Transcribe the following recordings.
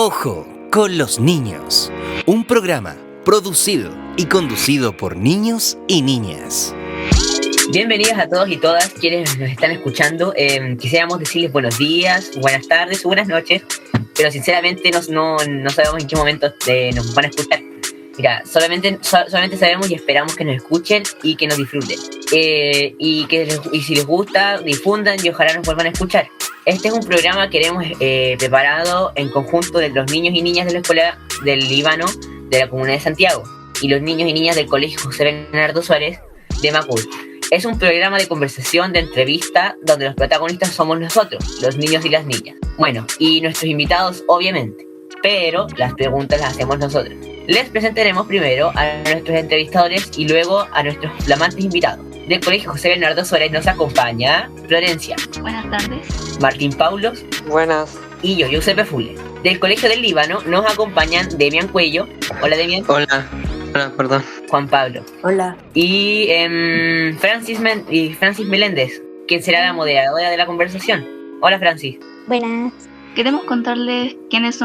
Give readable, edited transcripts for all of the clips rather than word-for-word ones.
Ojo con los niños, un programa producido y conducido por niños y niñas. Bienvenidos a todos y todas quienes nos están escuchando. Quisiéramos decirles buenos días, buenas tardes o buenas noches, pero sinceramente no sabemos en qué momento nos van a escuchar. Mira, solamente sabemos y esperamos que nos escuchen y que nos disfruten. Y si les gusta, difundan y ojalá nos vuelvan a escuchar. Este es un programa que hemos preparado en conjunto de los niños y niñas de la Escuela del Líbano de la Comunidad de Santiago y los niños y niñas del Colegio José Bernardo Suárez de Macul. Es un programa de conversación, de entrevista, donde los protagonistas somos nosotros, los niños y las niñas. Bueno, y nuestros invitados, obviamente, pero las preguntas las hacemos nosotros. Les presentaremos primero a nuestros entrevistadores y luego a nuestros flamantes invitados. Del Colegio José Bernardo Suárez nos acompaña Florencia. Buenas tardes. Martín Paulos. Buenas. Y yo, Giuseppe Fule. Del Colegio del Líbano nos acompañan Demian Cuello. Hola, Demian. Hola, perdón. Juan Pablo. Hola. Y Francis Meléndez, quien será la moderadora de la conversación. Hola, Francis. Buenas. Queremos contarles quiénes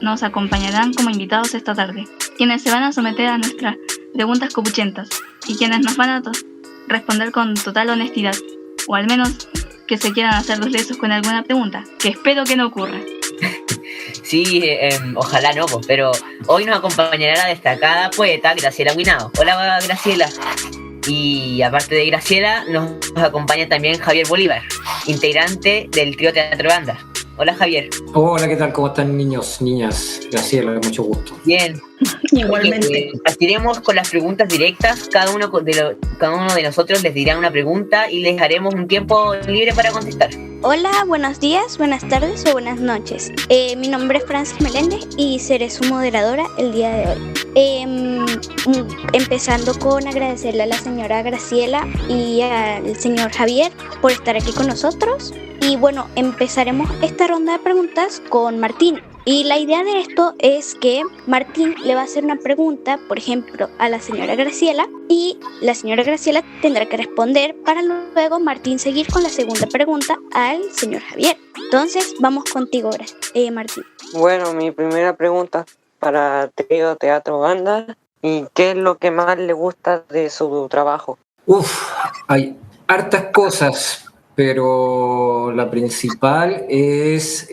nos acompañarán como invitados esta tarde, quienes se van a someter a nuestras preguntas copuchentas y quienes nos van a responder con total honestidad, o al menos que se quieran hacer los lesos con alguna pregunta, que espero que no ocurra. Sí, ojalá no, pero hoy nos acompañará la destacada poeta Graciela Guinado. Hola, Graciela. Y aparte de Graciela, nos acompaña también Javier Bolívar, integrante del trío Teatro Banda. Hola, Javier. Hola, ¿qué tal? ¿Cómo están, niños, niñas? Graciela, mucho gusto. Bien. Igualmente. Partiremos con las preguntas directas. Cada uno de nosotros les dirá una pregunta y les daremos un tiempo libre para contestar. Hola, buenos días, buenas tardes o buenas noches. Mi nombre es Francis Meléndez y seré su moderadora el día de hoy. Empezando con agradecerle a la señora Graciela y al señor Javier por estar aquí con nosotros. Y bueno, empezaremos esta ronda de preguntas con Martín. Y la idea de esto es que Martín le va a hacer una pregunta, por ejemplo, a la señora Graciela, y la señora Graciela tendrá que responder para luego Martín seguir con la segunda pregunta al señor Javier. Entonces, vamos contigo, Martín. Bueno, mi primera pregunta para trío Teatro Banda. ¿Y qué es lo que más le gusta de su trabajo? Hay hartas cosas, pero la principal es,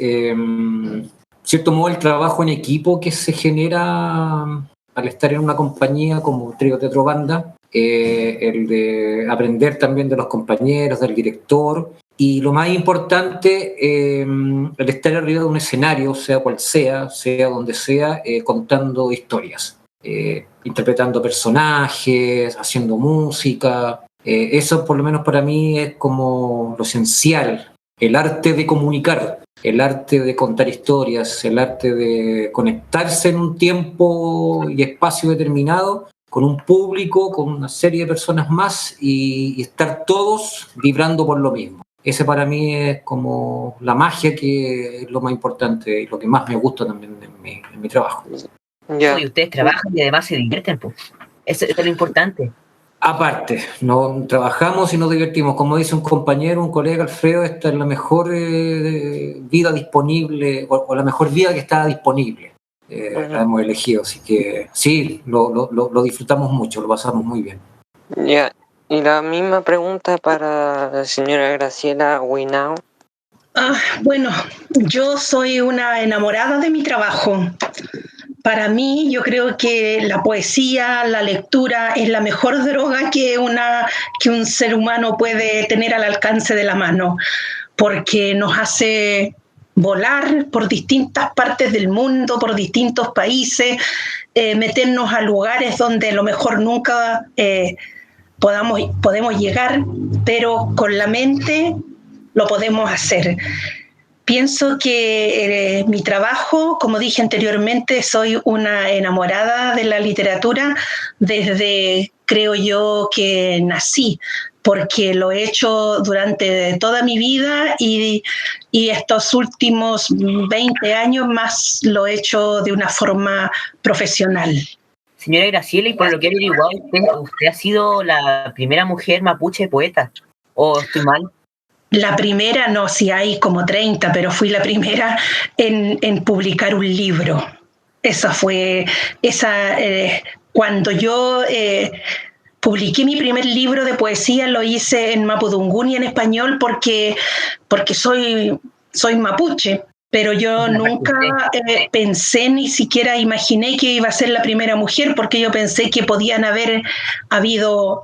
cierto modo, el trabajo en equipo que se genera al estar en una compañía como Trío Teatro Banda, el de aprender también de los compañeros, del director, y lo más importante, el estar arriba de un escenario, sea cual sea donde sea, contando historias, interpretando personajes, haciendo música. Eso, por lo menos para mí, es como lo esencial, el arte de comunicar, el arte de contar historias, el arte de conectarse en un tiempo y espacio determinado con un público, con una serie de personas más y estar todos vibrando por lo mismo. Ese para mí es como la magia, que es lo más importante y lo que más me gusta también en mi trabajo. Ya. Y ustedes trabajan y además se divierten, pues. Eso es lo importante. Aparte, no trabajamos y nos divertimos. Como dice un compañero, un colega, Alfredo, esta es la mejor vida disponible, o la mejor vida que está disponible. La hemos elegido, así que sí, lo disfrutamos mucho, lo pasamos muy bien. Ya. Y la misma pregunta para la señora Graciela Guinao. Bueno, yo soy una enamorada de mi trabajo. Para mí, yo creo que la poesía, la lectura es la mejor droga que un ser humano puede tener al alcance de la mano, porque nos hace volar por distintas partes del mundo, por distintos países, meternos a lugares donde a lo mejor nunca podemos llegar, pero con la mente lo podemos hacer. Pienso que mi trabajo, como dije anteriormente, soy una enamorada de la literatura desde, creo yo, que nací, porque lo he hecho durante toda mi vida y estos últimos 20 años más lo he hecho de una forma profesional. Señora Graciela, y por lo que he averiguado, usted ha sido la primera mujer mapuche poeta, ¿o estoy mal? La primera, no, si hay como 30, pero fui la primera en publicar un libro. Cuando yo publiqué mi primer libro de poesía, lo hice en mapudungún y en español porque soy mapuche, pero yo nunca pensé, ni siquiera imaginé que iba a ser la primera mujer, porque yo pensé que podían haber habido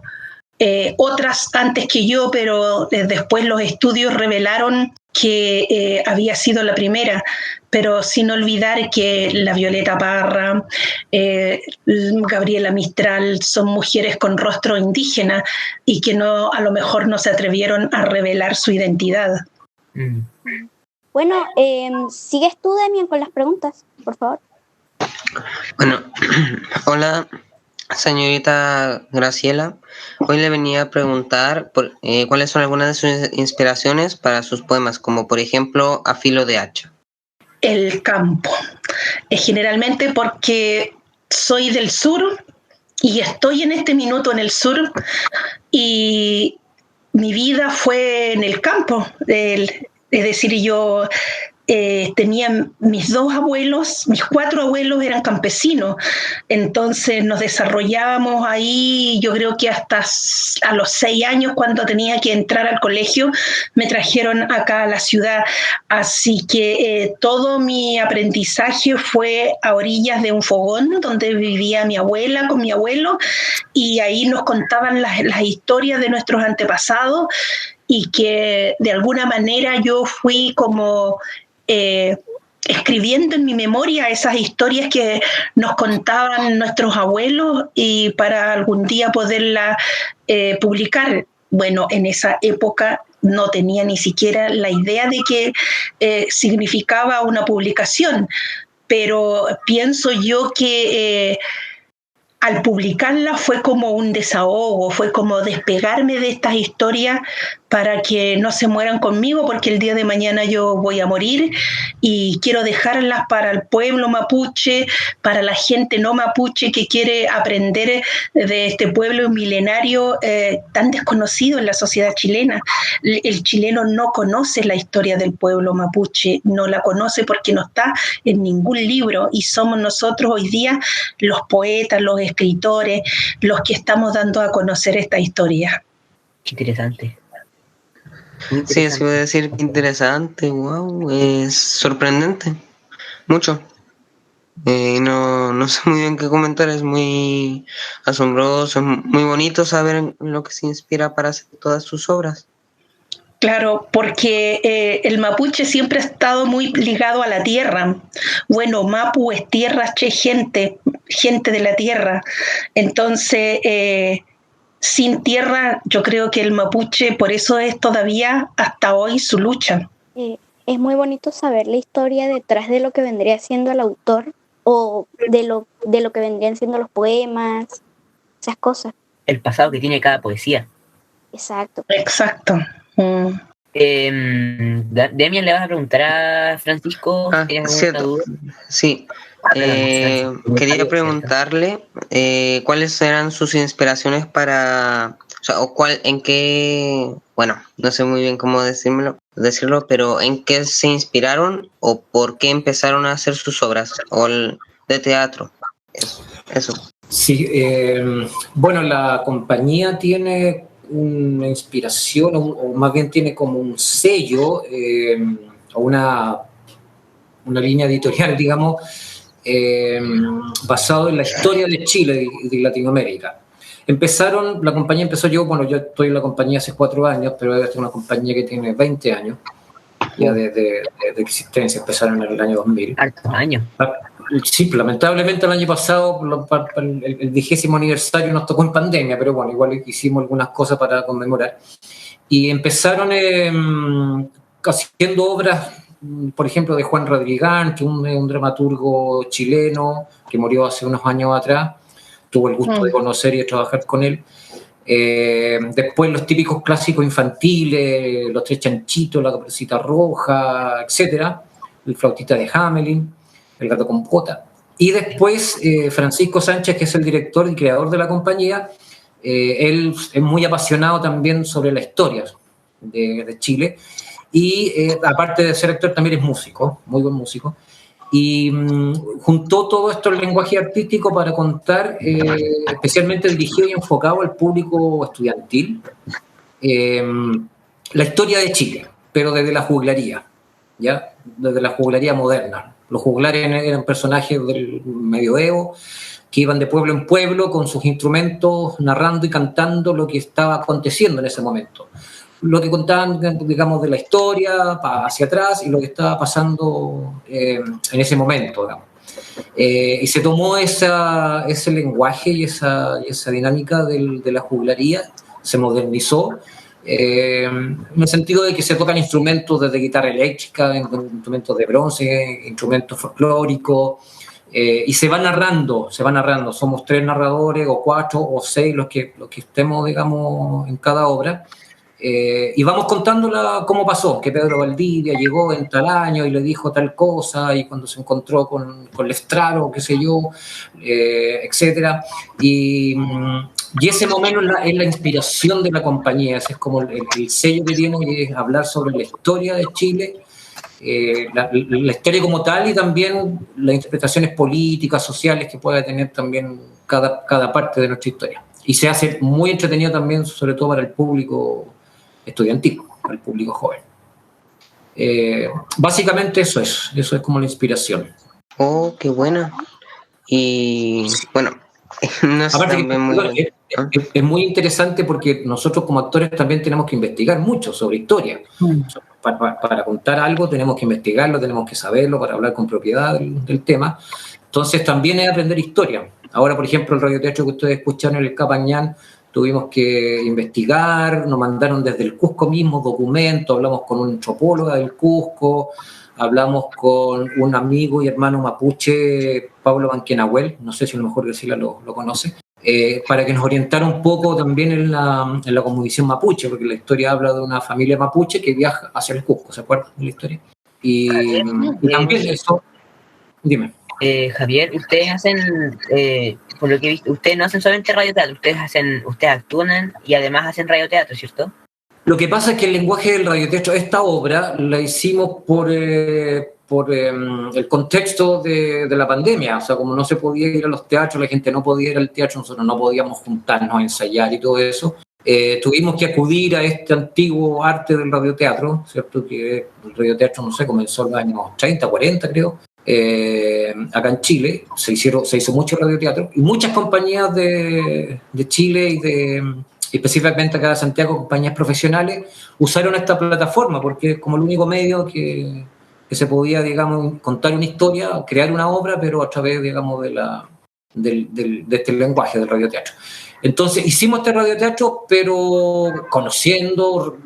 otras antes que yo, pero después los estudios revelaron que había sido la primera, pero sin olvidar que la Violeta Parra, Gabriela Mistral son mujeres con rostro indígena y que a lo mejor no se atrevieron a revelar su identidad. Bueno, sigues tú, Demian, con las preguntas, por favor. Bueno, hola, señorita Graciela. Hoy le venía a preguntar cuáles son algunas de sus inspiraciones para sus poemas, como por ejemplo A filo de hacha. El campo. Generalmente porque soy del sur y estoy en este minuto en el sur y mi vida fue en el campo. Es decir, yo tenía mis 2 abuelos, mis 4 abuelos eran campesinos, entonces nos desarrollábamos ahí. Yo creo que hasta a los 6 años, cuando tenía que entrar al colegio, me trajeron acá a la ciudad, así que todo mi aprendizaje fue a orillas de un fogón donde vivía mi abuela con mi abuelo, y ahí nos contaban las historias de nuestros antepasados, y que de alguna manera yo fui como escribiendo en mi memoria esas historias que nos contaban nuestros abuelos, y para algún día poderlas publicar. Bueno, en esa época no tenía ni siquiera la idea de qué significaba una publicación, pero pienso yo que al publicarla fue como un desahogo, fue como despegarme de estas historias para que no se mueran conmigo, porque el día de mañana yo voy a morir y quiero dejarlas para el pueblo mapuche, para la gente no mapuche que quiere aprender de este pueblo milenario tan desconocido en la sociedad chilena. El chileno no conoce la historia del pueblo mapuche, no la conoce porque no está en ningún libro, y somos nosotros hoy día los poetas, los escritores, los que estamos dando a conocer esta historia. Qué interesante. Sí, eso iba a decir, que interesante, wow, es sorprendente, mucho. No sé muy bien qué comentar, es muy asombroso, es muy bonito saber en lo que se inspira para hacer todas sus obras. Claro, porque el mapuche siempre ha estado muy ligado a la tierra. Bueno, mapu es tierra, che, gente de la tierra. Entonces, sin tierra, yo creo que el mapuche, por eso es todavía hasta hoy su lucha. Es muy bonito saber la historia detrás de lo que vendría siendo el autor, o de lo que vendrían siendo los poemas, esas cosas. El pasado que tiene cada poesía. Exacto. Exacto. Demian, ¿le vas a preguntar a Francisco? Cierto. Sí. Quería preguntarle cuáles eran sus inspiraciones para, o sea, en qué, bueno, no sé muy bien cómo decirlo, pero en qué se inspiraron o por qué empezaron a hacer sus obras o de teatro. Eso. Sí, bueno, la compañía tiene una inspiración, o más bien tiene como un sello, o una línea editorial, digamos, basado en la historia de Chile y de Latinoamérica. La compañía empezó yo estoy en la compañía hace 4 años, pero esta es una compañía que tiene 20 años ya de existencia, empezaron en el año 2000. ¿Hartos años? Sí, lamentablemente el año pasado, el 20º aniversario nos tocó en pandemia, pero bueno, igual hicimos algunas cosas para conmemorar. Y empezaron haciendo obras, por ejemplo, de Juan Rodrigán, que es un dramaturgo chileno que murió hace unos años atrás. Tuve el gusto de conocer y de trabajar con él. Después los típicos clásicos infantiles, Los Tres Chanchitos, La Caperucita Roja, etcétera, El Flautista de Hamelin, El Gato con Bota. Y después Francisco Sánchez, que es el director y creador de la compañía, él es muy apasionado también sobre la historia, de Chile. Y aparte de ser actor, también es músico, muy buen músico. Y juntó todo esto el lenguaje artístico para contar, especialmente dirigido y enfocado al público estudiantil, la historia de Chile, pero desde la juglaría, ¿ya? Desde la juglaría moderna. Los juglares eran personajes del medioevo que iban de pueblo en pueblo con sus instrumentos narrando y cantando lo que estaba aconteciendo en ese momento. Lo que contaban, digamos, de la historia hacia atrás y lo que estaba pasando en ese momento, digamos. Y se tomó ese lenguaje y esa dinámica de la juglaría, se modernizó, en el sentido de que se tocan instrumentos desde guitarra eléctrica, instrumentos de bronce, instrumentos folclóricos, y se va narrando, somos 3 narradores, o 4, o 6 los que estemos, digamos, en cada obra. Y vamos contándola cómo pasó, que Pedro Valdivia llegó en tal año y le dijo tal cosa, y cuando se encontró con Lestraro, qué sé yo, etcétera. Y ese momento es la inspiración de la compañía, ese es como el sello que tiene, que es hablar sobre la historia de Chile, la historia como tal, y también las interpretaciones políticas, sociales que pueda tener también cada parte de nuestra historia. Y se hace muy entretenido también, sobre todo para el público estudiantil, para el público joven. Básicamente eso es como la inspiración. Oh, qué buena. Y bueno, no sé, Aparte también es muy interesante porque nosotros como actores también tenemos que investigar mucho sobre historia. Para contar algo tenemos que investigarlo, tenemos que saberlo para hablar con propiedad del tema. Entonces también es aprender historia. Ahora, por ejemplo, el radioteatro que ustedes escucharon en el Capañán, tuvimos que investigar, nos mandaron desde el Cusco mismo documentos, hablamos con una antropóloga del Cusco, hablamos con un amigo y hermano mapuche, Pablo Banquenahuel, no sé si a lo mejor Graciela lo conoce, para que nos orientara un poco también en la cosmovisión mapuche, porque la historia habla de una familia mapuche que viaja hacia el Cusco, ¿se acuerdan de la historia? Y también eso, dime. Javier, ustedes hacen, por lo que he visto, ustedes no hacen solamente radioteatro, ustedes actúan y además hacen radioteatro, ¿cierto? Lo que pasa es que el lenguaje del radioteatro, esta obra la hicimos por el contexto de la pandemia, o sea, como no se podía ir a los teatros, la gente no podía ir al teatro, nosotros no podíamos juntarnos a ensayar y todo eso, tuvimos que acudir a este antiguo arte del radioteatro, ¿cierto? Que el radioteatro, no sé, comenzó en los años 30, 40 creo, acá en Chile, se hizo mucho radioteatro, y muchas compañías de Chile y específicamente acá de Santiago, compañías profesionales, usaron esta plataforma porque es como el único medio que se podía, digamos, contar una historia, crear una obra, pero a través, digamos, de este lenguaje del radioteatro. Entonces hicimos este radioteatro, pero conociendo,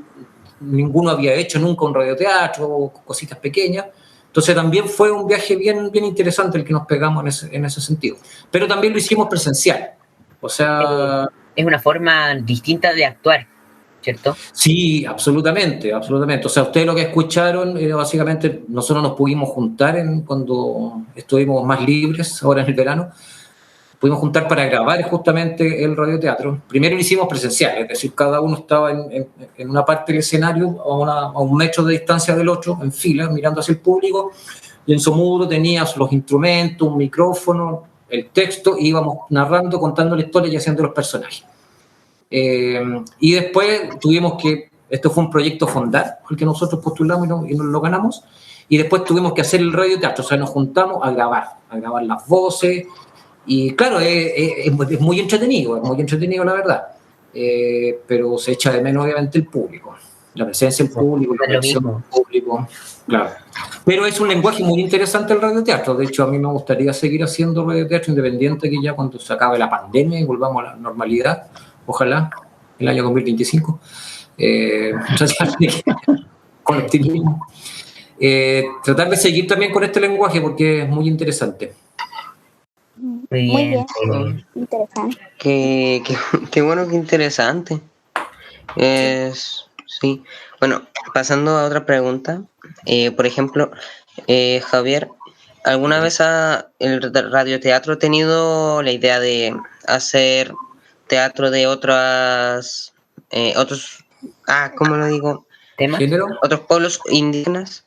ninguno había hecho nunca un radioteatro, cositas pequeñas. Entonces también fue un viaje bien interesante el que nos pegamos en ese sentido. Pero también lo hicimos presencial. O sea... Es una forma distinta de actuar, ¿cierto? Sí, absolutamente. O sea, ustedes lo que escucharon, básicamente nosotros nos pudimos juntar cuando estuvimos más libres, ahora en el verano, pudimos juntar para grabar justamente el radioteatro. Primero lo hicimos presencial, es decir, cada uno estaba en una parte del escenario a 1 metro de distancia del otro, en fila, mirando hacia el público, y en su muro tenías los instrumentos, un micrófono, el texto, y íbamos narrando, contando la historia y haciendo los personajes. Y después tuvimos que, esto fue un proyecto Fondar, el que nosotros postulamos y nos lo ganamos, y después tuvimos que hacer el radioteatro, o sea, nos juntamos a grabar las voces, y claro, es muy entretenido, la verdad, pero se echa de menos obviamente el público, la presencia del público, la conexión del público, claro. Pero es un lenguaje muy interesante el radioteatro. De hecho, a mí me gustaría seguir haciendo radioteatro independiente, que ya cuando se acabe la pandemia y volvamos a la normalidad, ojalá, el año 2025, con optimismo, tratar de seguir también con este lenguaje porque es muy interesante. Muy bien, interesante. Qué bueno, qué interesante. Sí. Bueno, pasando a otra pregunta. Por ejemplo, Javier, ¿alguna vez el radioteatro ha tenido la idea de hacer teatro de ¿cómo lo digo? ¿Temas? ¿Género? ¿Otros pueblos indígenas?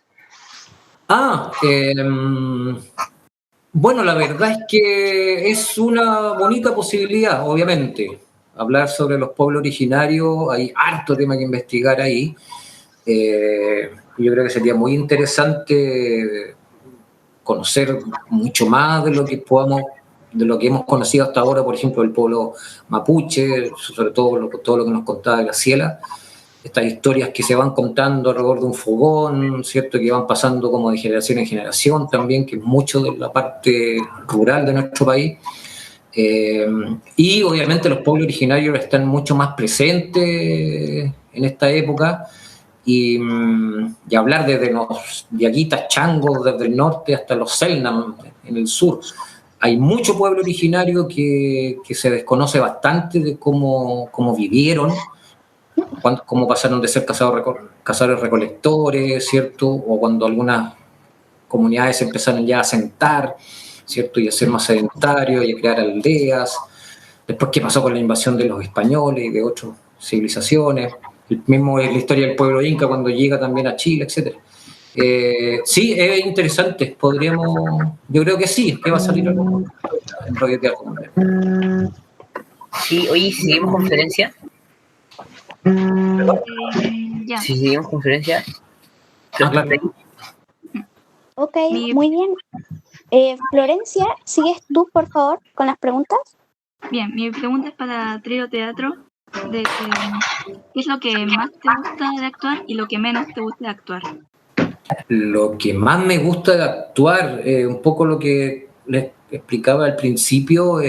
Bueno, la verdad es que es una bonita posibilidad, obviamente. Hablar sobre los pueblos originarios, hay harto tema que investigar ahí. Yo creo que sería muy interesante conocer mucho más de lo que hemos conocido hasta ahora, por ejemplo, el pueblo mapuche, sobre todo todo lo que nos contaba Graciela. Estas historias que se van contando alrededor de un fogón, ¿cierto? Que van pasando como de generación en generación también, que es mucho de la parte rural de nuestro país. Y obviamente los pueblos originarios están mucho más presentes en esta época y hablar desde los Diaguitas Changos, desde el norte hasta los Selknam en el sur. Hay mucho pueblo originario que se desconoce bastante de cómo vivieron, cómo pasaron de ser cazadores recolectores, ¿cierto? O cuando algunas comunidades empezaron ya a asentar, ¿cierto? Y a ser más sedentarios y a crear aldeas. Después, ¿qué pasó con la invasión de los españoles y de otras civilizaciones? El mismo es la historia del pueblo inca cuando llega también a Chile, etc. Sí, es interesante. Yo creo que sí, que va a salir algo en Radio Teatro. Sí, oye, si seguimos conferencia. Ya. Si seguimos conferencia. Claro. Ok, muy bien. Florencia, ¿sigues tú, por favor, con las preguntas? Bien, mi pregunta es para Trío Teatro, de ¿qué es lo que más te gusta de actuar y lo que menos te gusta de actuar? Lo que más me gusta de actuar, un poco lo que les explicaba al principio,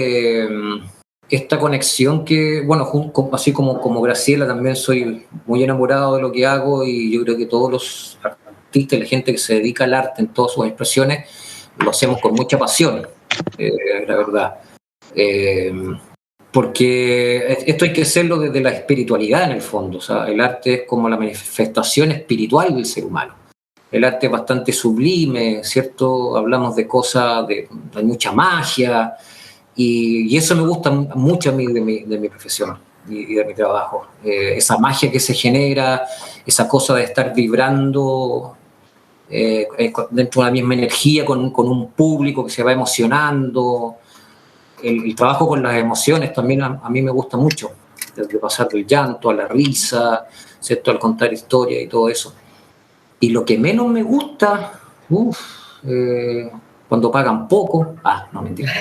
esta conexión que, bueno, así como Graciela, también soy muy enamorado de lo que hago y yo creo que todos los artistas, la gente que se dedica al arte en todas sus expresiones, lo hacemos con mucha pasión, la verdad. Porque esto hay que hacerlo desde la espiritualidad en el fondo, o sea, el arte es como la manifestación espiritual del ser humano. El arte es bastante sublime, ¿cierto? Hablamos de cosas, de mucha magia, y eso me gusta mucho a mí de mi profesión y de mi trabajo. Esa magia que se genera, esa cosa de estar vibrando dentro de la misma energía con un público que se va emocionando. El trabajo con las emociones también a mí me gusta mucho, desde pasar del llanto a la risa, ¿cierto? Al contar historias y todo eso. Y lo que menos me gusta, cuando pagan poco, no, mentira.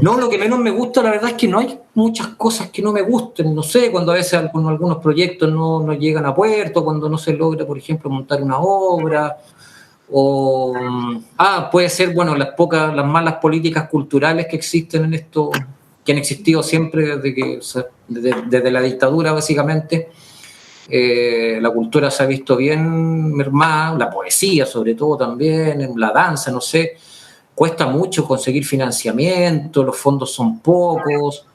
No, lo que menos me gusta, la verdad es que no hay muchas cosas que no me gusten, no sé, cuando a veces algunos proyectos no llegan a puerto, cuando no se logra, por ejemplo, montar una obra, o puede ser, bueno, las malas políticas culturales que existen en esto, que han existido siempre desde la dictadura, básicamente. La cultura se ha visto bien mermada, la poesía sobre todo también, la danza, no sé, cuesta mucho conseguir financiamiento, los fondos son pocos,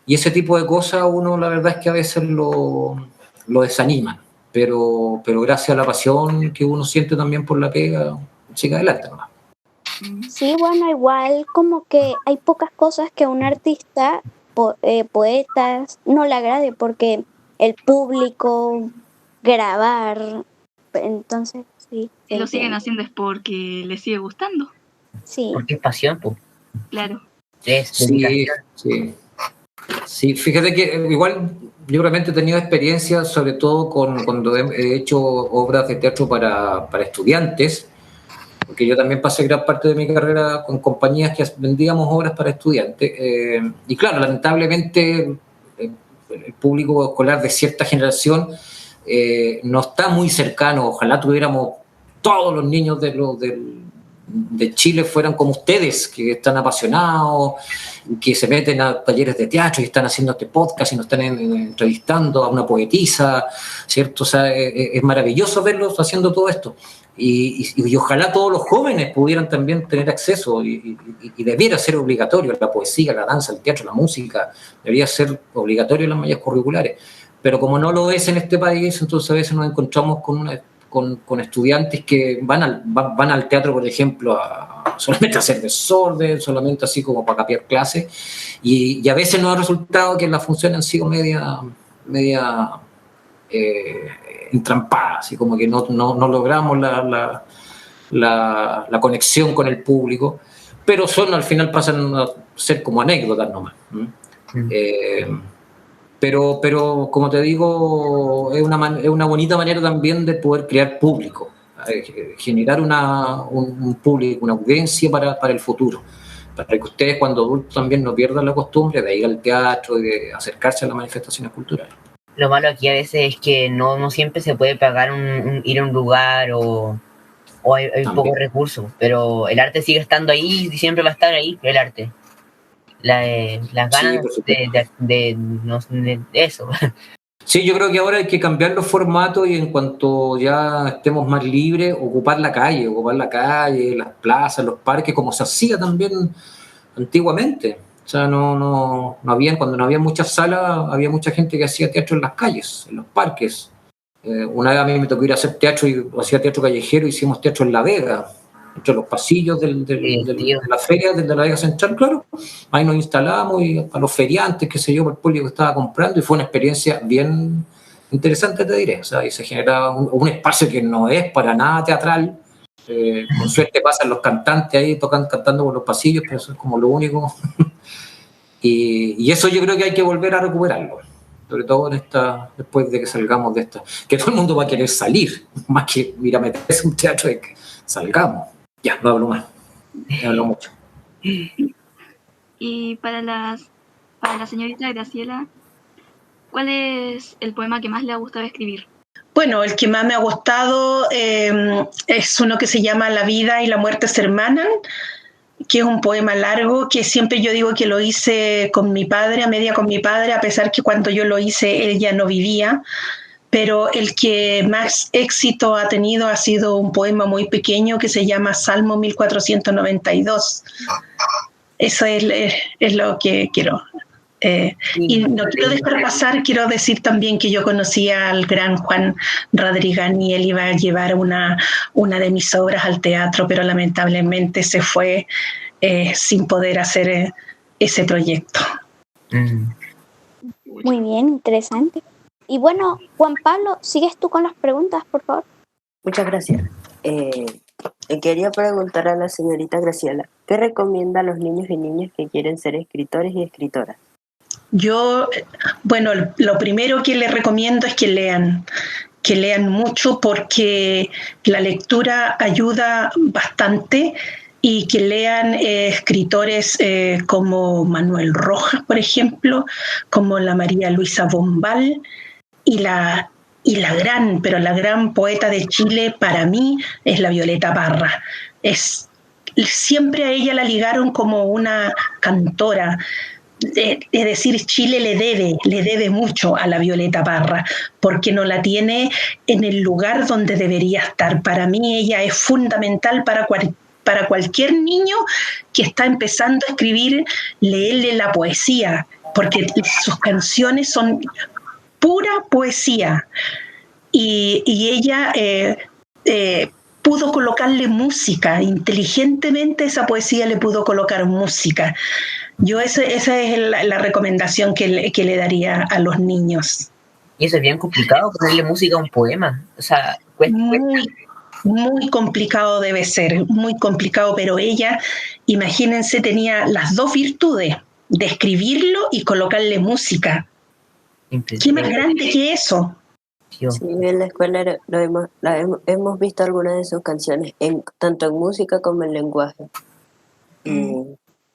y ese tipo de cosas uno la verdad es que a veces lo desanima, pero gracias a la pasión que uno siente también por la pega, sigue adelante nomás. Sí, bueno, igual como que hay pocas cosas que a un artista, poetas, no le agrade, porque el público, grabar, entonces sí. Si lo siguen haciendo es porque les sigue gustando. Sí. Porque es pasión, pues. Claro. Sí, fíjate que igual yo realmente he tenido experiencia, sobre todo cuando he hecho obras de teatro para estudiantes, porque yo también pasé gran parte de mi carrera con compañías que vendíamos obras para estudiantes, y claro, lamentablemente el público escolar de cierta generación no está muy cercano. Ojalá tuviéramos todos los niños de Chile fueran como ustedes, que están apasionados, que se meten a talleres de teatro y están haciendo este podcast y nos están entrevistando a una poetisa, ¿cierto? O sea, es maravilloso verlos haciendo todo esto. Y ojalá todos los jóvenes pudieran también tener acceso y debiera ser obligatorio la poesía, la danza, el teatro, la música, debería ser obligatorio en las mallas curriculares. Pero como no lo es en este país, entonces a veces nos encontramos con estudiantes que van al teatro, por ejemplo, solamente a hacer desorden, solamente así como para capiar clases, y a veces nos ha resultado que las funciones han sido media entrampada, así como que no logramos la conexión con el público, pero al final pasan a ser como anécdotas nomás. Pero como te digo, es una bonita manera también de poder crear público, generar un público, una audiencia para el futuro, para que ustedes cuando adultos también no pierdan la costumbre de ir al teatro y de acercarse a las manifestaciones culturales. Lo malo aquí a veces es que no siempre se puede pagar ir a un lugar o hay pocos recursos, pero el arte sigue estando ahí y siempre va a estar ahí, el arte. Las ganas de eso. Sí, yo creo que ahora hay que cambiar los formatos y en cuanto ya estemos más libres, ocupar la calle, las plazas, los parques, como se hacía también antiguamente. O sea, cuando no había muchas salas, había mucha gente que hacía teatro en las calles, en los parques. Una vez a mí me tocó ir a hacer teatro y hacía teatro callejero, hicimos teatro en La Vega, entre los pasillos de la feria, de la Vega Central, claro. Ahí nos instalamos y a los feriantes, qué sé yo, el público que estaba comprando, y fue una experiencia bien interesante, te diré. O sea, y se generaba un espacio que no es para nada teatral. Con suerte pasan los cantantes ahí cantando por los pasillos, pero eso es como lo único. y eso yo creo que hay que volver a recuperarlo, sobre todo después de que salgamos de esta, que todo el mundo va a querer salir, más que ir a meterse en un teatro, de que salgamos. Ya, no hablo más, no hablo mucho. Y para la señorita Graciela, ¿cuál es el poema que más le ha gustado escribir? Bueno, el que más me ha gustado es uno que se llama La vida y la muerte se hermanan, que es un poema largo que siempre yo digo que lo hice con mi padre, a media con mi padre, a pesar que cuando yo lo hice él ya no vivía. Pero el que más éxito ha tenido ha sido un poema muy pequeño que se llama Salmo 1492. Eso es lo que quiero. Y no quiero dejar pasar, quiero decir también que yo conocí al gran Juan Radrigán y él iba a llevar una de mis obras al teatro, pero lamentablemente se fue sin poder hacer ese proyecto. Muy bien, interesante. Y bueno, Juan Pablo, ¿sigues tú con las preguntas, por favor? Muchas gracias. Quería preguntar a la señorita Graciela, ¿qué recomienda a los niños y niñas que quieren ser escritores y escritoras? Yo, bueno, lo primero que les recomiendo es que lean mucho, porque la lectura ayuda bastante, y que lean escritores como Manuel Rojas, por ejemplo, como la María Luisa Bombal, y la gran poeta de Chile para mí es la Violeta Parra. Siempre a ella la ligaron como una cantora. Es decir, Chile le debe mucho a la Violeta Parra, porque no la tiene en el lugar donde debería estar. Para mí ella es fundamental para cualquier niño que está empezando a escribir, leerle la poesía, porque sus canciones son pura poesía, y ella pudo colocarle música, inteligentemente esa poesía le pudo colocar música. Yo esa es la recomendación que le daría a los niños. Y eso es bien complicado, ponerle música a un poema. O sea, muy complicado debe ser, muy complicado, pero ella, imagínense, tenía las dos virtudes, de escribirlo y colocarle música. ¿Qué más grande que eso? Sí, en la escuela hemos visto algunas de sus canciones, tanto en música como en lenguaje.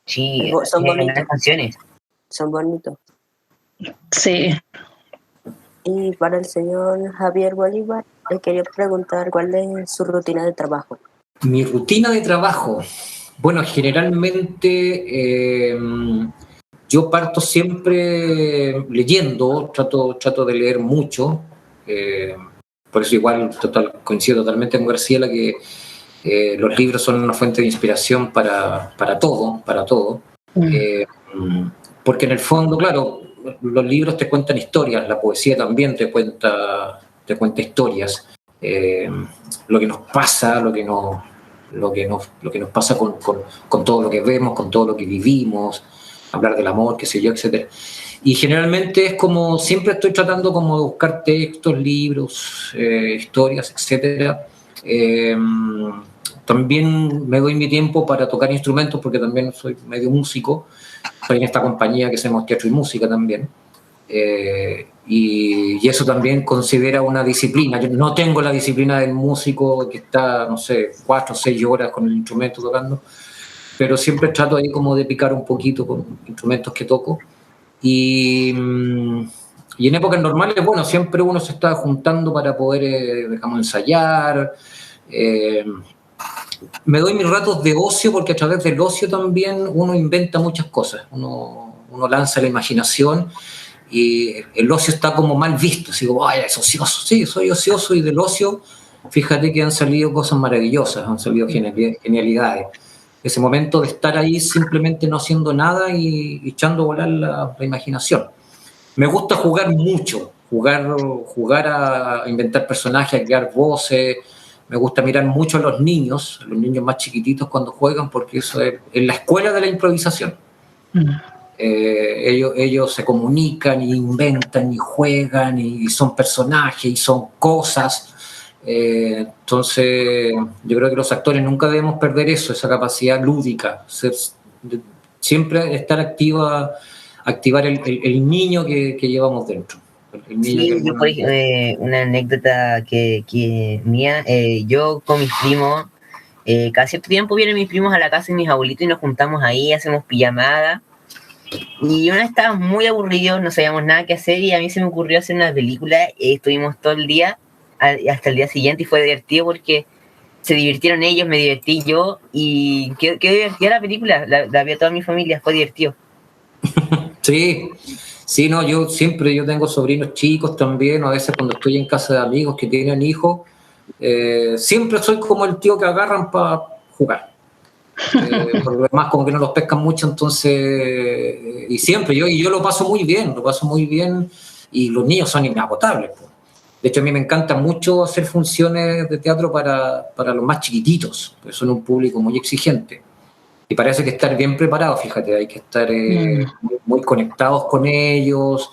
Sí, son bonitas canciones. Son bonitos. Sí. Y para el señor Javier Bolívar, le quería preguntar cuál es su rutina de trabajo. Mi rutina de trabajo. Bueno, generalmente yo parto siempre leyendo, trato de leer mucho. Por eso igual coincido totalmente con Graciela que los libros son una fuente de inspiración para todo. Porque en el fondo, claro, los libros te cuentan historias, la poesía también te cuenta historias, lo que nos pasa, lo que nos pasa con todo lo que vemos, con todo lo que vivimos, hablar del amor, qué sé yo, etcétera. Y generalmente es como, siempre estoy tratando como de buscar textos, libros, historias, etcétera. También me doy mi tiempo para tocar instrumentos porque también soy medio músico. Estoy en esta compañía que hacemos teatro y música también. Y eso también considera una disciplina. Yo no tengo la disciplina del músico que está, no sé, 4 o 6 horas con el instrumento tocando, pero siempre trato ahí como de picar un poquito con instrumentos que toco. Y en épocas normales, bueno, siempre uno se está juntando para poder, digamos, ensayar. Me doy mis ratos de ocio porque a través del ocio también uno inventa muchas cosas. Uno lanza la imaginación y el ocio está como mal visto. Así como, ay, es ocioso. Sí, soy ocioso, y del ocio, fíjate que han salido cosas maravillosas, han salido genialidades. Ese momento de estar ahí simplemente no haciendo nada y echando a volar la imaginación. Me gusta jugar mucho, jugar a inventar personajes, a crear voces. Me gusta mirar mucho a los niños más chiquititos cuando juegan, porque eso es la escuela de la improvisación. Ellos se comunican y inventan y juegan y son personajes y son cosas. Entonces yo creo que los actores nunca debemos perder eso, esa capacidad lúdica, siempre estar activar el niño que llevamos dentro. El niño sí, yo por ejemplo, una anécdota que mía, yo con mis primos, cada cierto tiempo vienen mis primos a la casa de mis abuelitos y nos juntamos ahí, hacemos pijamada. Y una vez estábamos muy aburridos, no sabíamos nada que hacer, y a mí se me ocurrió hacer una película. Estuvimos todo el día hasta el día siguiente y fue divertido porque se divirtieron ellos, me divertí yo y qué divertida la película, la vio toda mi familia, fue divertido. Sí, no, yo tengo sobrinos chicos también, a veces cuando estoy en casa de amigos que tienen hijos, siempre soy como el tío que agarran para jugar. Por lo demás como que no los pescan mucho, entonces, y siempre, yo lo paso muy bien, y los niños son inagotables, pues. De hecho, a mí me encanta mucho hacer funciones de teatro para los más chiquititos, porque son un público muy exigente. Y para eso hay que estar bien preparados, fíjate, hay que estar muy conectados con ellos,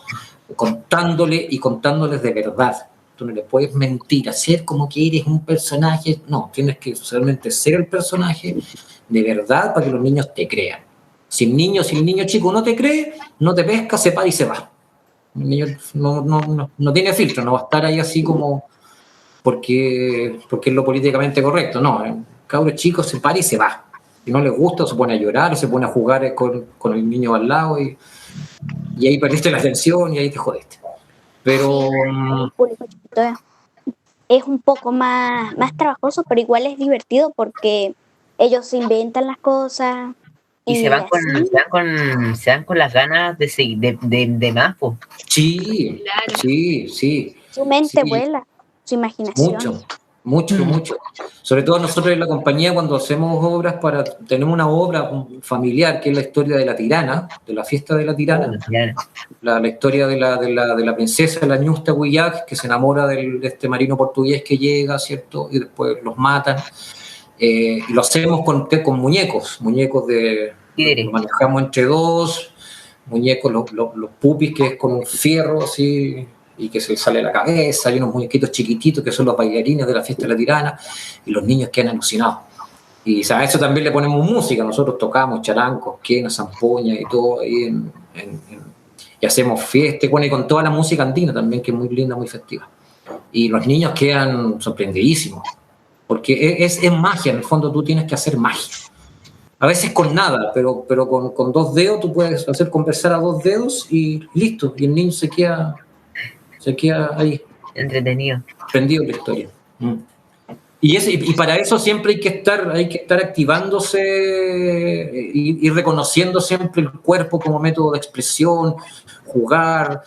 contándoles de verdad. Tú no les puedes mentir, hacer como que eres un personaje. No, tienes que realmente ser el personaje de verdad para que los niños te crean. Si el niño chico no te cree, no te pesca, se para y se va. El niño no tiene filtro, no va a estar ahí así como porque es lo políticamente correcto. No, el cabro chico se para y se va. Si no le gusta, se pone a llorar o se pone a jugar con el niño al lado y ahí perdiste la atención y ahí te jodiste. Pero es un poco más trabajoso, pero igual es divertido porque ellos se inventan las cosas. Y se van con las ganas de más, po. Sí, claro. Sí. Su mente vuela, su imaginación. Mucho. Sobre todo nosotros en la compañía, cuando hacemos obras, tenemos una obra familiar que es la historia de la tirana, de la fiesta de la tirana, la historia de la princesa, la Ñusta Huillac, que se enamora de este marino portugués que llega, ¿cierto? Y después los matan. Y lo hacemos con muñecos lo manejamos entre dos muñecos, los pupis, que es con un fierro así y que se sale la cabeza. Hay unos muñequitos chiquititos que son los bailarines de la fiesta de la tirana y los niños quedan alucinados. Y a eso también le ponemos música. Nosotros tocamos charancos, quenas, zampoña y todo ahí y hacemos fiesta, y con toda la música andina también, que es muy linda, muy festiva. Y los niños quedan sorprendidísimos, porque es magia. En el fondo tú tienes que hacer magia. A veces con nada, pero con 2 dedos tú puedes hacer conversar a 2 dedos y listo. Y el niño se queda ahí. Entretenido. Prendido en la historia. Y para eso siempre hay que estar activándose y reconociendo siempre el cuerpo como método de expresión, jugar.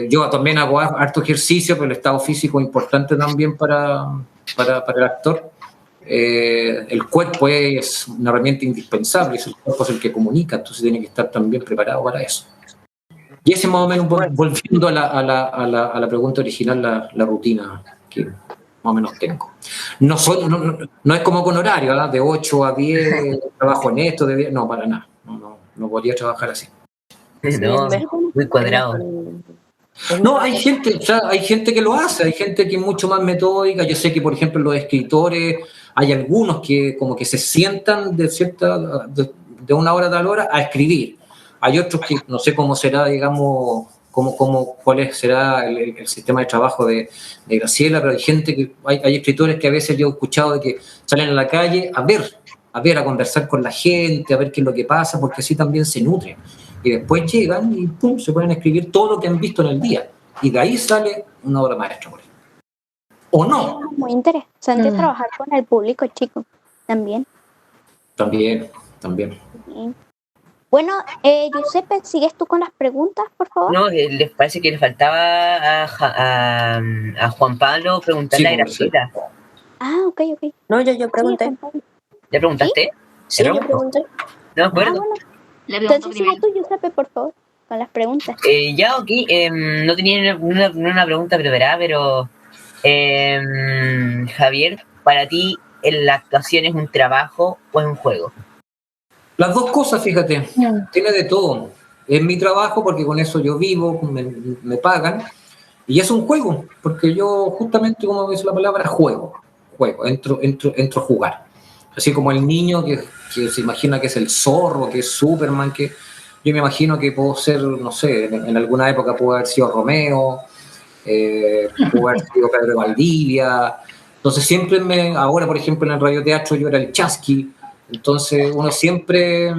Yo también hago harto ejercicio, pero el estado físico es importante también para el actor. El cuerpo es una herramienta indispensable, el cuerpo es el que comunica, entonces tiene que estar también preparado para eso. Y ese más o menos, volviendo a la pregunta original, la rutina que más o menos tengo. No es como con horario, ¿verdad? De 8 a 10 trabajo en esto, no, para nada. No podría trabajar así. No, muy cuadrado. No, hay gente, o sea, hay gente que lo hace, hay gente que es mucho más metódica. Yo sé que, por ejemplo, los escritores, hay algunos que como que se sientan de una hora a tal hora a escribir. Hay otros que no sé cómo será, digamos, cuál será el sistema de trabajo de Graciela, pero hay gente hay escritores que a veces yo he escuchado de que salen a la calle a conversar con la gente, a ver qué es lo que pasa, porque así también se nutren. Y después llegan y pum, se ponen a escribir todo lo que han visto en el día. Y de ahí sale una obra maestra, por ejemplo. ¿O no? Muy interesante trabajar con el público, chico. También. También. Bien. Bueno, Giuseppe, ¿sigues tú con las preguntas, por favor? No, les parece que le faltaba a Juan Pablo preguntarle a Graciela. Ah, ok. No, yo pregunté. Sí, ¿Le preguntaste? Sí, yo pregunté. No me acuerdo. bueno. Le pregunto Entonces sigue tú, Giuseppe, por favor, con las preguntas. Ya, ok. No tenía una pregunta preparada, pero Javier, para ti, ¿la actuación es un trabajo o es un juego? Las dos cosas, fíjate, tiene de todo. Es mi trabajo porque con eso yo vivo, me pagan, y es un juego, porque yo justamente, como dice la palabra, juego, entro a jugar. Así como el niño que se imagina que es el Zorro, que es Superman, que yo me imagino que puedo ser, no sé, en alguna época puedo haber sido Romeo, pudo haber sido Pedro de Valdivia. Entonces siempre ahora por ejemplo en el radioteatro yo era el Chasqui. Entonces uno siempre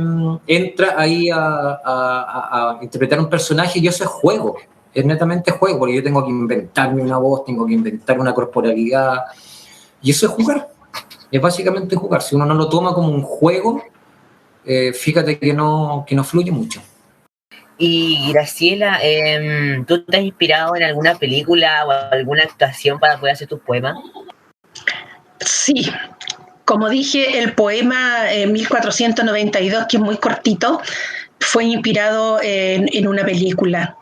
entra ahí a interpretar un personaje y eso es juego, es netamente juego, porque yo tengo que inventarme una voz, tengo que inventar una corporalidad y eso es jugar, es básicamente jugar. Si uno no lo toma como un juego, fíjate que no fluye mucho. Y Graciela, ¿tú te has inspirado en alguna película o alguna actuación para poder hacer tus poemas? Sí, como dije, el poema 1492, que es muy cortito, fue inspirado en una película.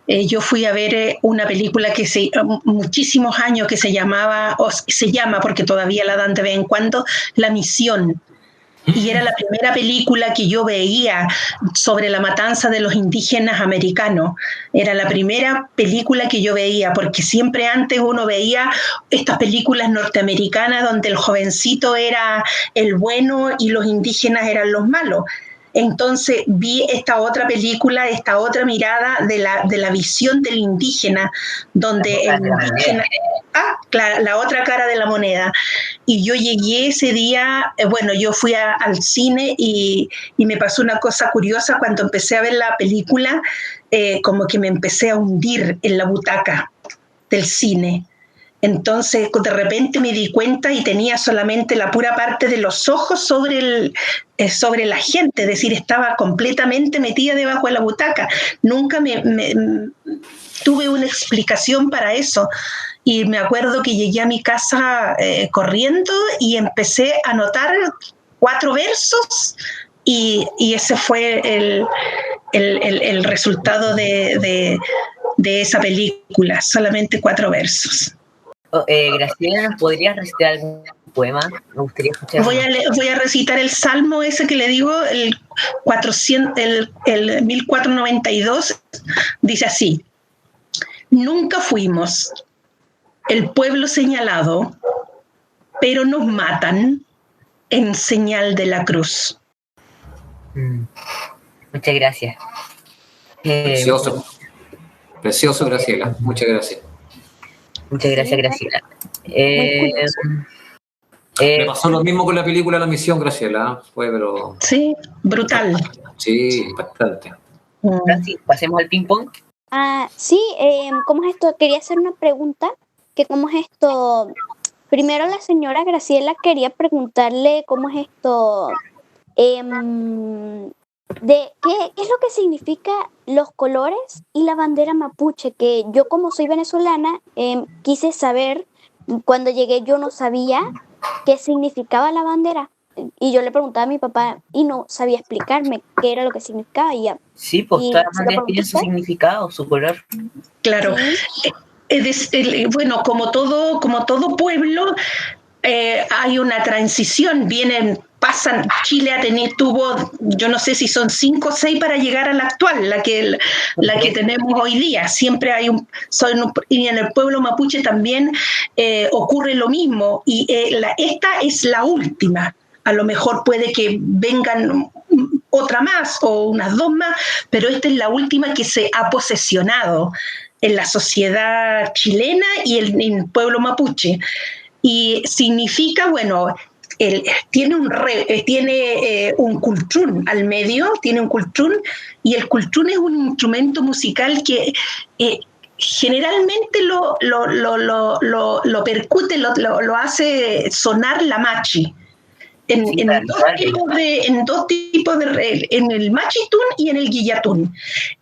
Yo fui a ver una película que muchísimos años que se llama, porque todavía la dan de vez en cuando, La Misión. Y era la primera película que yo veía sobre la matanza de los indígenas americanos. Era la primera película que yo veía, porque siempre antes uno veía estas películas norteamericanas donde el jovencito era el bueno y los indígenas eran los malos. Entonces vi esta otra película, esta otra mirada de la visión del indígena, donde el indígena... la otra cara de la moneda. Y yo llegué ese día, yo fui al cine y me pasó una cosa curiosa cuando empecé a ver la película, como que me empecé a hundir en la butaca del cine. Entonces, de repente me di cuenta y tenía solamente la pura parte de los ojos sobre la gente, es decir, estaba completamente metida debajo de la butaca. Nunca tuve una explicación para eso. Y me acuerdo que llegué a mi casa corriendo y empecé a anotar 4 versos y ese fue el resultado de esa película, solamente 4 versos. Graciela, ¿nos podrías recitar algún poema? Me gustaría escuchar. Voy a recitar el salmo ese que le digo, el 1492, dice así: nunca fuimos el pueblo señalado, pero nos matan en señal de la cruz. Muchas gracias. Precioso, Graciela. Muchas gracias. Muchas gracias, Graciela. Me pasó lo mismo con la película La Misión, Graciela. Pero... Sí, brutal. Sí, bastante. Gracias. Pasemos al ping-pong. Sí, ¿cómo es esto? Quería hacer una pregunta, que cómo es esto. Primero la señora Graciela quería preguntarle cómo es esto, de qué es lo que significa los colores y la bandera mapuche, que yo como soy venezolana quise saber, cuando llegué yo no sabía qué significaba la bandera y yo le preguntaba a mi papá y no sabía explicarme qué era lo que significaba y ya. Sí, pues todas las banderas tienen su significado, su color. Claro. Sí. Bueno, como todo pueblo, hay una transición, pasan, Chile tuvo, yo no sé si son 5 o 6 para llegar a la actual, la que tenemos hoy día. Siempre hay y en el pueblo mapuche también ocurre lo mismo, y esta es la última. A lo mejor puede que vengan otra más o unas 2 más, pero esta es la última que se ha posesionado en la sociedad chilena y en el pueblo mapuche. Y significa, bueno, tiene un cultrún al medio, tiene un cultrún, y el cultrún es un instrumento musical que generalmente lo percute, lo hace sonar la machi. En dos tipos de en el machitún y en el guillatún.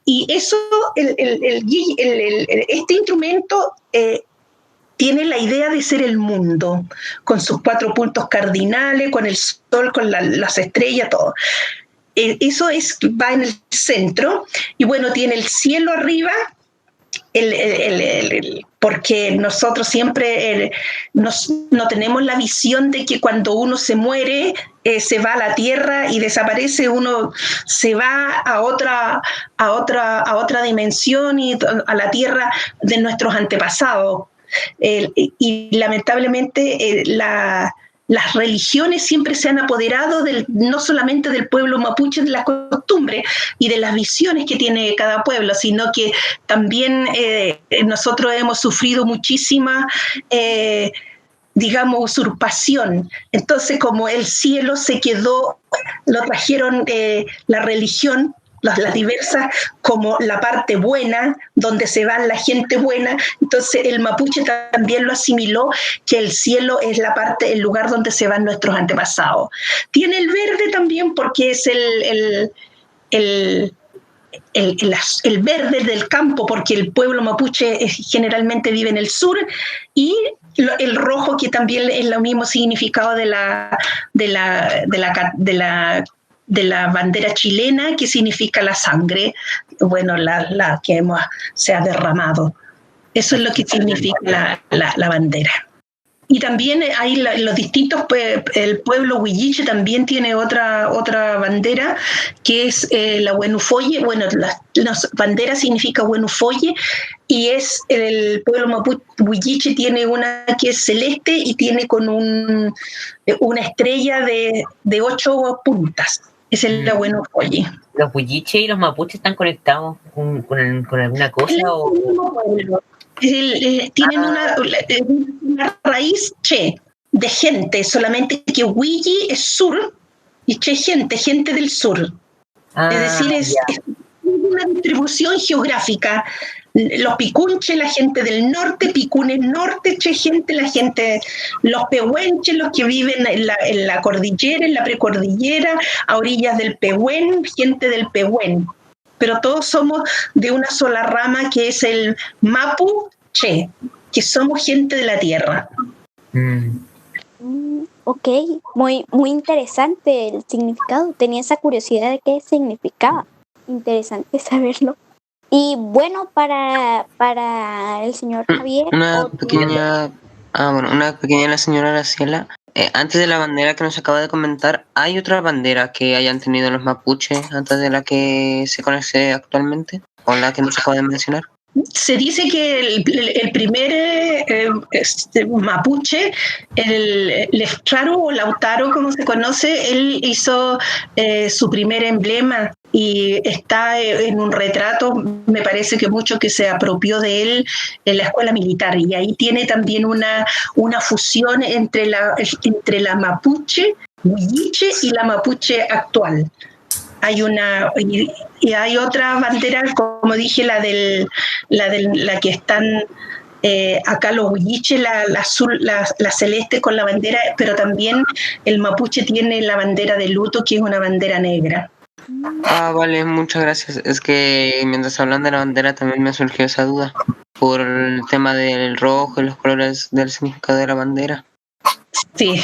Y eso, este instrumento tiene la idea de ser el mundo, con sus 4 puntos cardinales, con el sol, con las estrellas, todo. Eso va en el centro, y bueno, tiene el cielo arriba, porque nosotros siempre no tenemos la visión de que cuando uno se muere, se va a la tierra y desaparece, uno se va a otra dimensión, y a la tierra de nuestros antepasados. Y lamentablemente las religiones siempre se han apoderado no solamente del pueblo mapuche, de las costumbres y de las visiones que tiene cada pueblo, sino que también nosotros hemos sufrido muchísima, digamos, usurpación. Entonces, como el cielo se quedó, lo trajeron la religión, las diversas, como la parte buena, donde se va la gente buena. Entonces el mapuche también lo asimiló, que el cielo es el lugar donde se van nuestros antepasados. Tiene el verde también, porque es el verde del campo, porque el pueblo mapuche generalmente vive en el sur, y el rojo, que también es lo mismo significado de la bandera chilena, que significa la sangre, bueno, la que se ha derramado. Eso es lo que significa la bandera. Y también hay los distintos, el pueblo huilliche también tiene otra bandera, que es la huenufoye. Bueno, las banderas significa huenufoye, y es el pueblo huilliche tiene una que es celeste y tiene con una estrella de 8 puntas. Es el huenufoye. ¿Los huilliche y los mapuches están conectados con alguna cosa? Tienen una raíz che, de gente, solamente que huilli es sur y che gente del sur. Es decir, es una distribución geográfica. Los picunches, la gente del norte; picunes norte, che gente, la gente, los pehuenches, los que viven en la cordillera, en la precordillera, a orillas del Pehuen, gente del Pehuen. Pero todos somos de una sola rama, que es el mapuche, que somos gente de la tierra. Ok, muy interesante el significado. Tenía esa curiosidad de qué significaba. Interesante saberlo. Y bueno, para el señor Javier... Una pequeña la señora Graciela. Antes de la bandera que nos acaba de comentar, ¿hay otra bandera que hayan tenido los mapuches antes de la que se conoce actualmente? ¿O la que nos acaba de mencionar? Se dice que el primer mapuche, el Leftraro o Lautaro, como se conoce, él hizo su primer emblema, y está en un retrato, me parece que mucho que se apropió de él en la escuela militar, y ahí tiene también una fusión entre la mapuche huilliche y la mapuche actual. Hay hay otra bandera, como dije, la que están acá los huilliches, la azul, la celeste con la bandera, pero también el mapuche tiene la bandera de luto, que es una bandera negra. Vale, muchas gracias. Es que mientras hablan de la bandera también me surgió esa duda por el tema del rojo y los colores del significado de la bandera. Sí,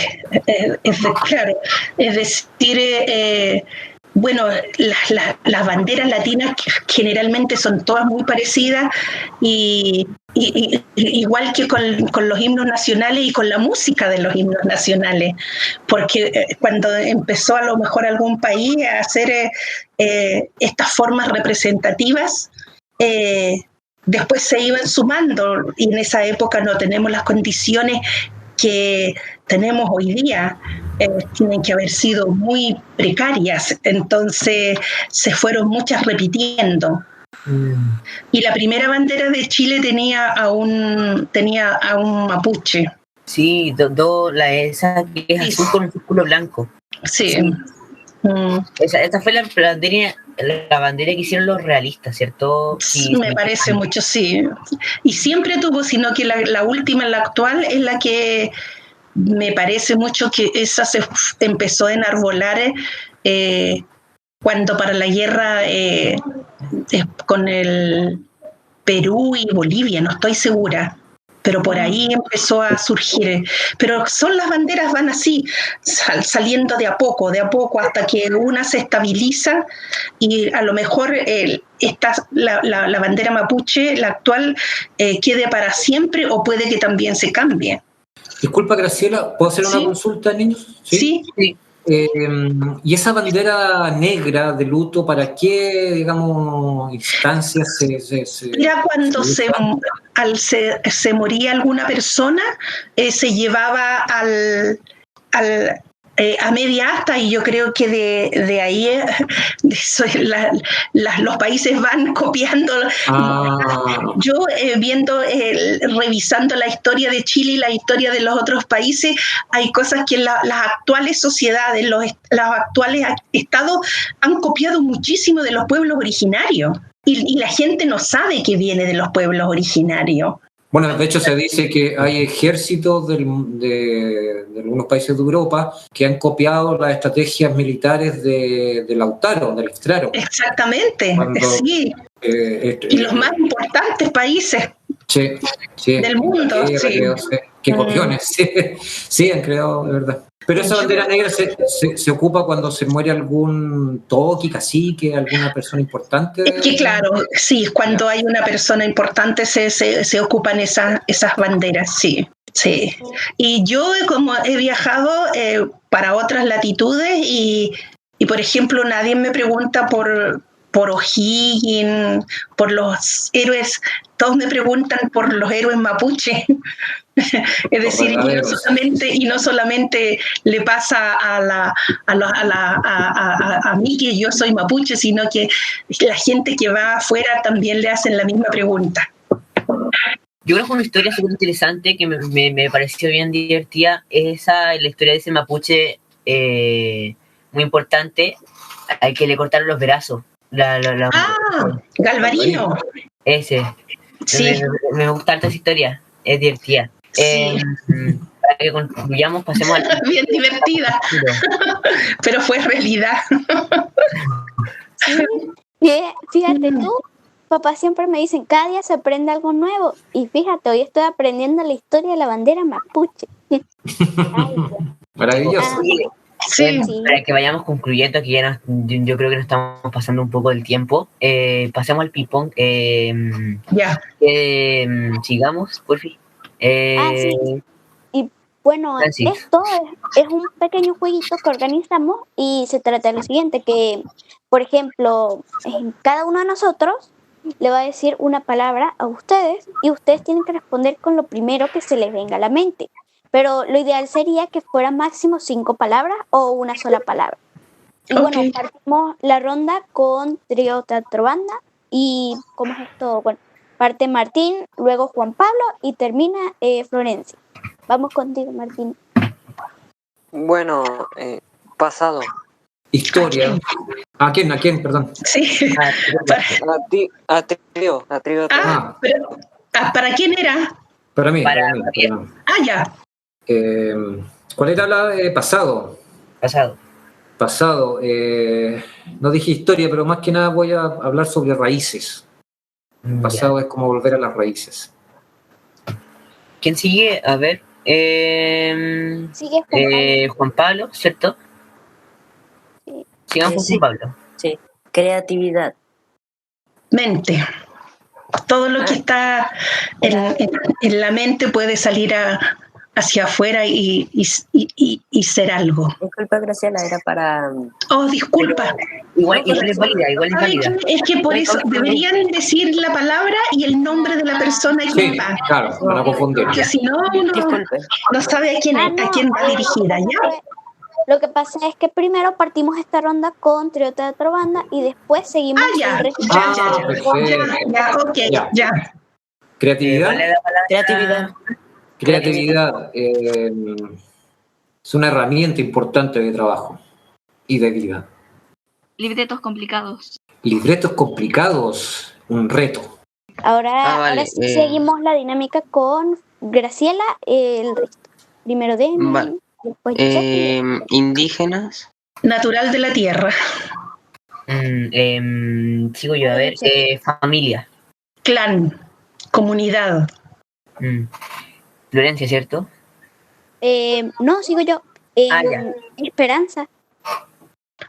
claro. Es decir, bueno, las banderas latinas generalmente son todas muy parecidas, y Igual que con los himnos nacionales y con la música de los himnos nacionales, porque cuando empezó a lo mejor algún país a hacer estas formas representativas, después se iban sumando y en esa época no tenemos las condiciones que tenemos hoy día, tienen que haber sido muy precarias, entonces se fueron muchas repitiendo. Y la primera bandera de Chile tenía a un mapuche. Sí, esa que es azul con un círculo blanco. Sí. Esa fue la bandera que hicieron los realistas, ¿cierto? Sí, me parece mucho, sí. Y siempre tuvo, sino que la última, la actual, es la que me parece mucho que esa se empezó a enarbolar cuando para la guerra con el Perú y Bolivia, no estoy segura, pero por ahí empezó a surgir. Pero son las banderas, van así, saliendo de a poco, hasta que una se estabiliza y a lo mejor la bandera mapuche, la actual, quede para siempre o puede que también se cambie. Disculpa, Graciela, ¿puedo hacer una consulta, niños? Sí. ¿Y esa bandera negra de luto, para qué, digamos, instancias se Mira, cuando se moría alguna persona, se llevaba a media asta, y yo creo que de ahí los países van copiando. Yo revisando la historia de Chile y la historia de los otros países, hay cosas que las actuales sociedades, los actuales estados han copiado muchísimo de los pueblos originarios, y la gente no sabe que viene de los pueblos originarios. Bueno, de hecho se dice que hay ejércitos de algunos países de Europa que han copiado las estrategias militares de Lautaro, del Istraro. Exactamente, sí. Y los más importantes países del mundo. Qué copiones, sí, han creado, de verdad. Pero esa bandera negra se ocupa cuando se muere algún toqui, cacique, alguna persona importante. Es que claro, sí, cuando hay una persona importante se ocupan esas banderas, sí. Y yo, como he viajado para otras latitudes y por ejemplo, nadie me pregunta por O'Higgins, por los héroes, todos me preguntan por los héroes mapuche. Es decir, y no solamente le pasa a mí, que yo soy mapuche, sino que la gente que va afuera también le hacen la misma pregunta. Yo creo que una historia súper interesante que me pareció bien divertida es la historia de ese mapuche muy importante al que le cortaron los brazos. Galvarino. Ese. Sí. Me gusta esa historia, es divertida. Sí. Para que concluyamos, pasemos al... Bien divertida, pero fue realidad. Sí. Fíjate tú, papá siempre me dicen, cada día se aprende algo nuevo, y fíjate, hoy estoy aprendiendo la historia de la bandera mapuche. Maravilloso. Sí. Para que vayamos concluyendo, que yo creo que nos estamos pasando un poco del tiempo, pasemos al ping-pong. Sigamos, por fin. Sí. Y bueno, esto es un pequeño jueguito que organizamos y se trata de lo siguiente, que por ejemplo, cada uno de nosotros le va a decir una palabra a ustedes y ustedes tienen que responder con lo primero que se les venga a la mente. Pero lo ideal sería que fueran máximo 5 palabras o una sola palabra. Y bueno, partimos la ronda con trío teatro banda. ¿Y cómo es esto? Bueno, parte Martín, luego Juan Pablo y termina Florencia. Vamos contigo, Martín. Bueno, pasado. Historia. ¿A quién? Perdón. Sí. A trío. Pero, ¿para quién era? Para mí. Ya. ¿Cuál era la de pasado? Pasado. No dije historia, pero más que nada voy a hablar sobre raíces. Pasado es como volver a las raíces. ¿Quién sigue? A ver. Sigue Juan Pablo, ¿cierto? Sí. Sigamos con Juan Pablo. Sí. Creatividad. Mente. Todo lo que está en la mente puede salir hacia afuera y ser algo. Disculpa, Graciela, era para... Oh, disculpa. Igual es válida, igual es válida. Es que por eso deberían decir la palabra y el nombre de la persona que Sí, va. claro, para confundir. Porque si no, uno Disculpe. no sabe a quién va dirigida, ¿ya? Lo que pasa es que primero partimos esta ronda con Trío Teatro Banda y después seguimos ya. el resto. Ya, ok, ya. Creatividad. Vale la palabra. Creatividad. Creatividad es una herramienta importante de trabajo y de vida. Libretos complicados. Libretos complicados, un reto. Ahora sí seguimos la dinámica con Graciela, el resto. Primero Demi, Vale. después Jackie. Indígenas. Natural de la tierra. Sigo yo, a ver. Familia. Clan. Comunidad. Florencia, ¿cierto? No, sigo yo. Ya. Esperanza.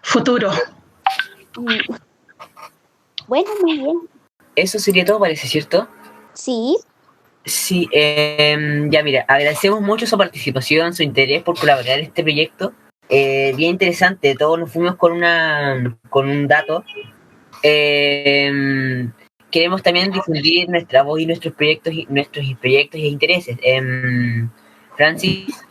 Futuro. Bueno, muy bien. Eso sería todo, parece, ¿cierto? Sí. Sí, ya mira, agradecemos mucho su participación, su interés por colaborar en este proyecto. Bien interesante, todos nos fuimos con un dato. Queremos también difundir nuestra voz y nuestros proyectos e intereses. Francis.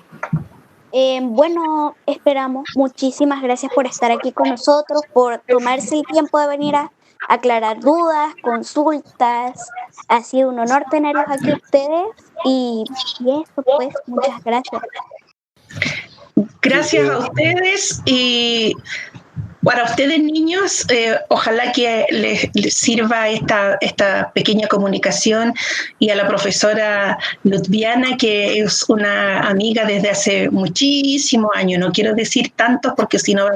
Bueno, esperamos. Muchísimas gracias por estar aquí con nosotros, por tomarse el tiempo de venir a aclarar dudas, consultas. Ha sido un honor tenerlos aquí ustedes y eso pues, muchas gracias. Gracias a ustedes y para ustedes niños, ojalá que les sirva esta pequeña comunicación y a la profesora Ludviana, que es una amiga desde hace muchísimos años. No quiero decir tantos porque si no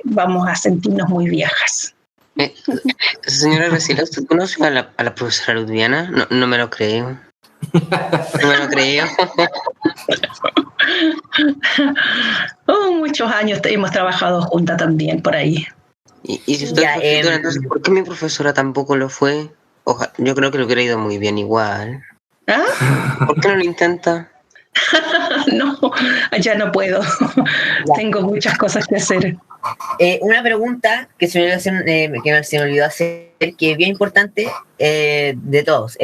vamos a sentirnos muy viejas. Señora Graciela, ¿usted conoce a la profesora Ludviana? No me lo creo. No me lo creo. Muchos años hemos trabajado juntas también por ahí. Y si usted es profesora, entonces, ¿por qué mi profesora tampoco lo fue? Yo creo que lo hubiera ido muy bien igual. ¿Ah? ¿Por qué no lo intenta? No, ya no puedo. Tengo muchas cosas que hacer. Una pregunta que se me olvidó hacer, que es bien importante de todos.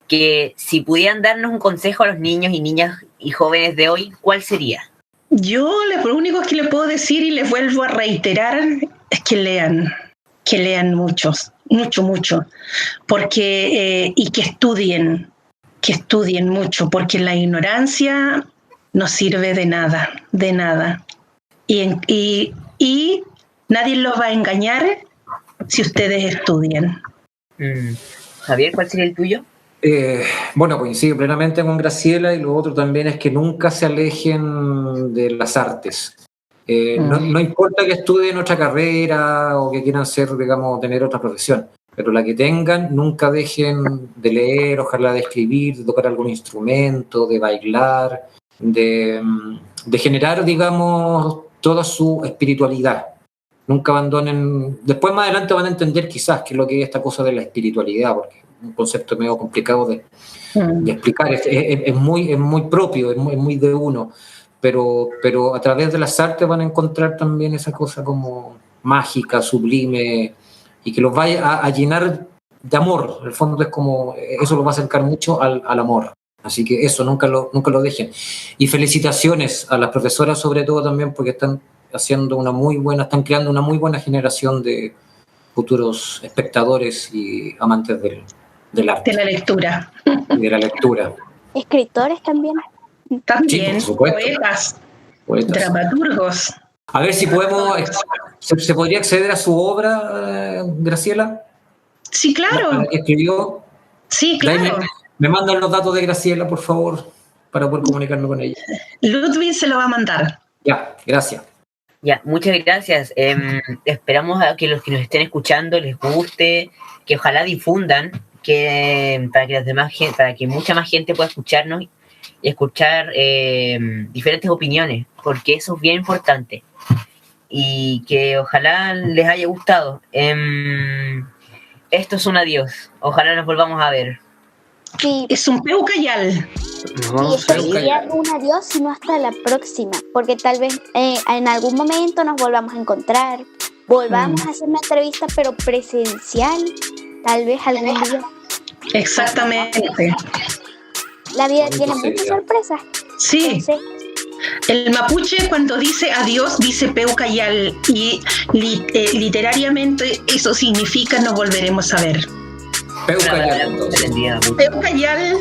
Que si pudieran darnos un consejo a los niños y niñas y jóvenes de hoy, ¿cuál sería? Yo lo único que les puedo decir y les vuelvo a reiterar es que lean mucho, porque y que estudien mucho, porque la ignorancia no sirve de nada. Y nadie los va a engañar si ustedes estudian. Javier, ¿cuál sería el tuyo? Bueno, coincido plenamente con Graciela y lo otro también es que nunca se alejen de las artes. No importa que estudien otra carrera o que quieran tener otra profesión, pero la que tengan, nunca dejen de leer, ojalá de escribir, de tocar algún instrumento, de bailar, de generar, toda su espiritualidad. Nunca abandonen. Después más adelante van a entender quizás qué es lo que es esta cosa de la espiritualidad, porque es un concepto medio complicado de explicar. Es muy propio, es muy de uno, pero a través de las artes van a encontrar también esa cosa como mágica, sublime, y que los vaya a llenar de amor. En el fondo es como, eso los va a acercar mucho al amor. Así que eso, nunca lo dejen. Y felicitaciones a las profesoras sobre todo también, porque están están creando una muy buena generación de futuros espectadores y amantes del arte. De la lectura. Y de la lectura. Escritores también. También, sí, por poetas, Poetas. dramaturgos. A ver si podemos, ¿se podría acceder a su obra, Graciela? Sí, claro. ¿La que escribió? Sí, claro. Me mandan los datos de Graciela, por favor, para poder comunicarme con ella. Ludwig se lo va a mandar. Ya, gracias. Ya, muchas gracias. Esperamos a que los que nos estén escuchando les guste, que ojalá difundan, para que mucha más gente pueda escucharnos y escuchar diferentes opiniones, porque eso es bien importante. Y que ojalá les haya gustado. esto es un adiós. Ojalá nos volvamos a ver. Sí, Es un peucayal. Nos y vamos esto a ir. sería un adiós, sino hasta la próxima, porque tal vez en algún momento nos volvamos a encontrar, volvamos a hacer una entrevista, pero presencial, tal vez algún día. Exactamente. La vida Bonito tiene sería. muchas sorpresas. Sí, Entonces, el mapuche cuando dice adiós dice peucayal y literariamente eso significa nos volveremos a ver. Peucayal, Una entonces. palabra entendida, mucho. Peucayal